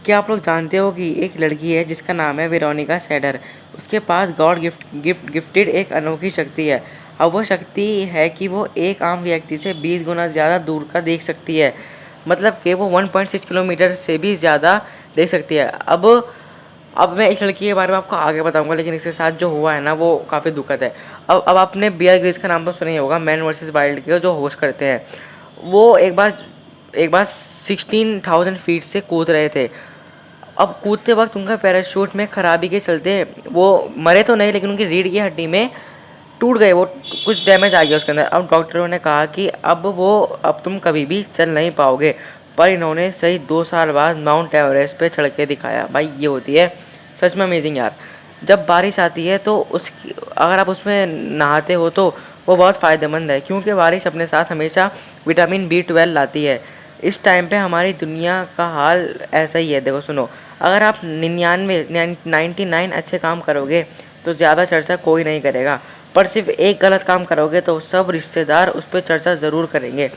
क्या आप लोग जानते हो कि एक लड़की है जिसका नाम है वेरोनिका सैडर। उसके पास गॉड गिफ्टेड एक अनोखी शक्ति है। अब वो शक्ति है कि वो एक आम व्यक्ति से 20 गुना ज़्यादा दूर का देख सकती है। मतलब कि वो 1.6 किलोमीटर से भी ज़्यादा देख सकती है। अब मैं इस लड़की के बारे में आपको आगे बताऊंगा, लेकिन इसके साथ जो हुआ है ना वो काफ़ी दुखद है। अब आपने बियर ग्रिल्स का नाम तो सुना ही होगा, मैन वर्सेस वाइल्ड के जो होस्ट करते हैं। वो एक बार 16,000 फीट से कूद रहे थे। अब कूदते वक्त उनका पैराशूट में खराबी के चलते वो मरे तो नहीं, लेकिन उनकी रीढ़ की हड्डी में टूट गए, वो कुछ डैमेज आ गया उसके अंदर। अब डॉक्टरों ने कहा कि अब तुम कभी भी चल नहीं पाओगे। पर इन्होंने सही 2 साल बाद माउंट एवरेस्ट पे चढ़ के दिखाया। भाई ये होती है सच में अमेजिंग यार। जब बारिश आती है तो उसकी अगर आप उसमें नहाते हो तो वो बहुत फ़ायदेमंद है, क्योंकि बारिश अपने साथ हमेशा विटामिन B12 लाती है। इस टाइम पे हमारी दुनिया का हाल ऐसा ही है। देखो सुनो, अगर आप 99 अच्छे काम करोगे तो ज़्यादा चर्चा कोई नहीं करेगा, पर सिर्फ एक गलत काम करोगे तो सब रिश्तेदार उस पर चर्चा ज़रूर करेंगे।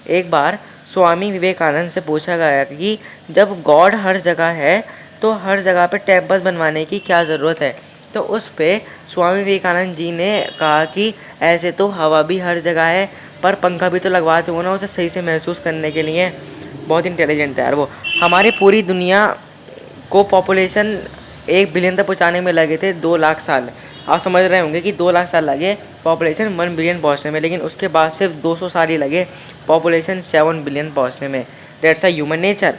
एक बार स्वामी विवेकानंद से पूछा गया कि जब गॉड हर जगह है तो हर जगह पे टेम्पल बनवाने की क्या ज़रूरत है। तो उस पे स्वामी विवेकानंद जी ने कहा कि ऐसे तो हवा भी हर जगह है, पर पंखा भी तो लगवाते हो ना उसे सही से महसूस करने के लिए। बहुत इंटेलिजेंट है यार वो। हमारी पूरी दुनिया को पॉपुलेशन 1 बिलियन तक पहुँचाने में लगे थे 2 लाख साल। आप समझ रहे होंगे कि 2 लाख साल लगे पॉपुलेशन 1 बिलियन पहुँचने में, लेकिन उसके बाद सिर्फ 200 साल ही लगे पॉपुलेशन 7 बिलियन पहुँचने में। That's a human nature.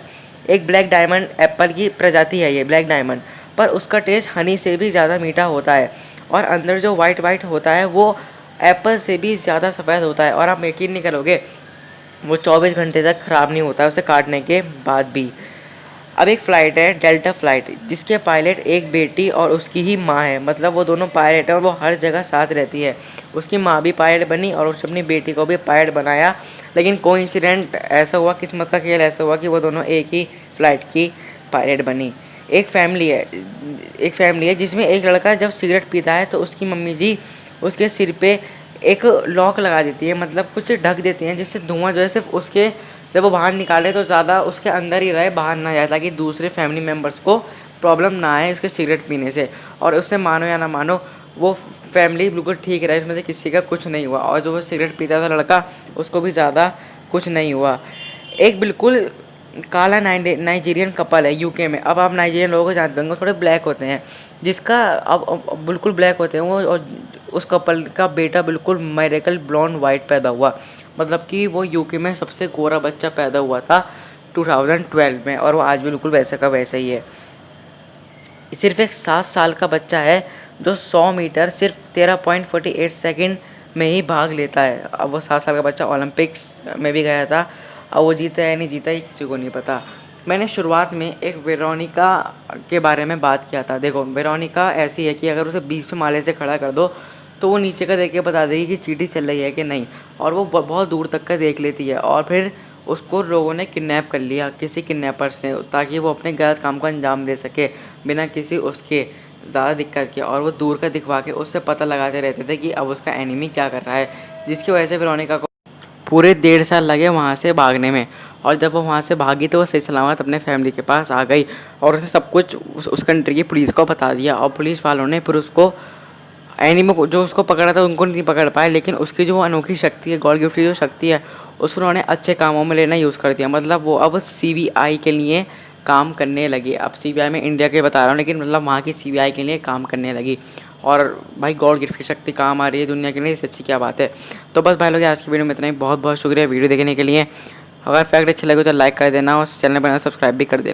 एक ब्लैक डायमंड एप्पल की प्रजाति है ये ब्लैक डायमंड, पर उसका टेस्ट हनी से भी ज़्यादा मीठा होता है, और अंदर जो वाइट होता है वो एप्पल से भी ज़्यादा सफ़ेद होता है। और आप यकीन नहीं करोगे, वो 24 घंटे तक ख़राब नहीं होता है उसे काटने के बाद भी। अब एक फ़्लाइट है डेल्टा फ़्लाइट, जिसके पायलट एक बेटी और उसकी ही माँ है। मतलब वो दोनों पायलट हैं और वो हर जगह साथ रहती है। उसकी माँ भी पायलट बनी और उसने अपनी बेटी को भी पायलट बनाया, लेकिन कोइंसिडेंट ऐसा हुआ, किस्मत का खेल ऐसा हुआ कि वो दोनों एक ही फ़्लाइट की पायलट बनी। एक फैमिली है जिसमें एक लड़का जब सिगरेट पीता है तो उसकी मम्मी जी उसके सिर पे एक लॉक लगा देती है, मतलब कुछ ढक देती हैं, जिससे धुआं जो है सिर्फ उसके जब वो बाहर निकाले तो ज़्यादा उसके अंदर ही रहे, बाहर ना जाए, ताकि दूसरे फैमिली मेम्बर्स को प्रॉब्लम ना आए उसके सिगरेट पीने से। और उससे मानो या ना मानो वो फैमिली बिल्कुल ठीक रहे, उसमें से किसी का कुछ नहीं हुआ। और जो वो सिगरेट पीता था लड़का, उसको भी ज़्यादा कुछ नहीं हुआ। एक बिल्कुल काला नाइजीरियन कपल है यूके में। अब आप नाइजीरियन लोगों को जानते होंगे, थोड़े ब्लैक होते हैं, जिसका अब बिल्कुल ब्लैक होते हैं वो। और उस कपल का बेटा बिल्कुल मेरेकल ब्लॉन्ड वाइट पैदा हुआ। मतलब कि वो यूके में सबसे गोरा बच्चा पैदा हुआ था 2012 में, और वो आज बिल्कुल वैसे का वैसा ही है। सिर्फ एक 7 साल का बच्चा है जो 100 मीटर सिर्फ 13.48 सेकंड में ही भाग लेता है। अब वो 7 साल का बच्चा ओलंपिक्स में भी गया था। अब वो जीता या नहीं जीता ये किसी को नहीं पता। मैंने शुरुआत में एक वेरोनिका के बारे में बात किया था। देखो वेरोनिका ऐसी है कि अगर उसे 20 माले से खड़ा कर दो तो वो नीचे का देख के बता देगी कि चींटी चल रही है कि नहीं, और वो बहुत दूर तक का देख लेती है। और फिर उसको लोगों ने किडनैप कर लिया, किसी किडनैपर्स ने, ताकि वो अपने गलत काम को अंजाम दे सके बिना किसी उसके ज़्यादा दिक्कत के। और वो दूर का दिखवा के उससे पता लगाते रहते थे कि अब उसका एनिमी क्या कर रहा है, जिसकी वजह से वेरोनिका को पूरे 1.5 साल लगे वहाँ से भागने में। और जब वो वहाँ से भागी तो वो सही सलामत अपने फैमिली के पास आ गई, और उसने सब कुछ उस कंट्री की पुलिस को बता दिया। और पुलिस वालों ने फिर उसको एनिमो को जो उसको पकड़ा था उनको नहीं पकड़ पाए, लेकिन उसकी जो अनोखी शक्ति है, गॉड गिफ्ट जो शक्ति है, उसको उन्होंने अच्छे कामों में लेना यूज़ कर दिया। मतलब वो अब CBI के लिए काम करने लगी। अब CBI में इंडिया के बता रहा हूँ, लेकिन मतलब वहाँ की CBI के लिए काम करने लगी। और भाई गॉड गिफ्ट की शक्ति काम आ रही है दुनिया के लिए, इससे अच्छी क्या बात है। तो बस भाई लोग आज की वीडियो में इतना ही। बहुत बहुत शुक्रिया वीडियो देखने के लिए। अगर फैक्ट अच्छे लगे तो लाइक कर देना और चैनल पर सब्सक्राइब भी कर देना।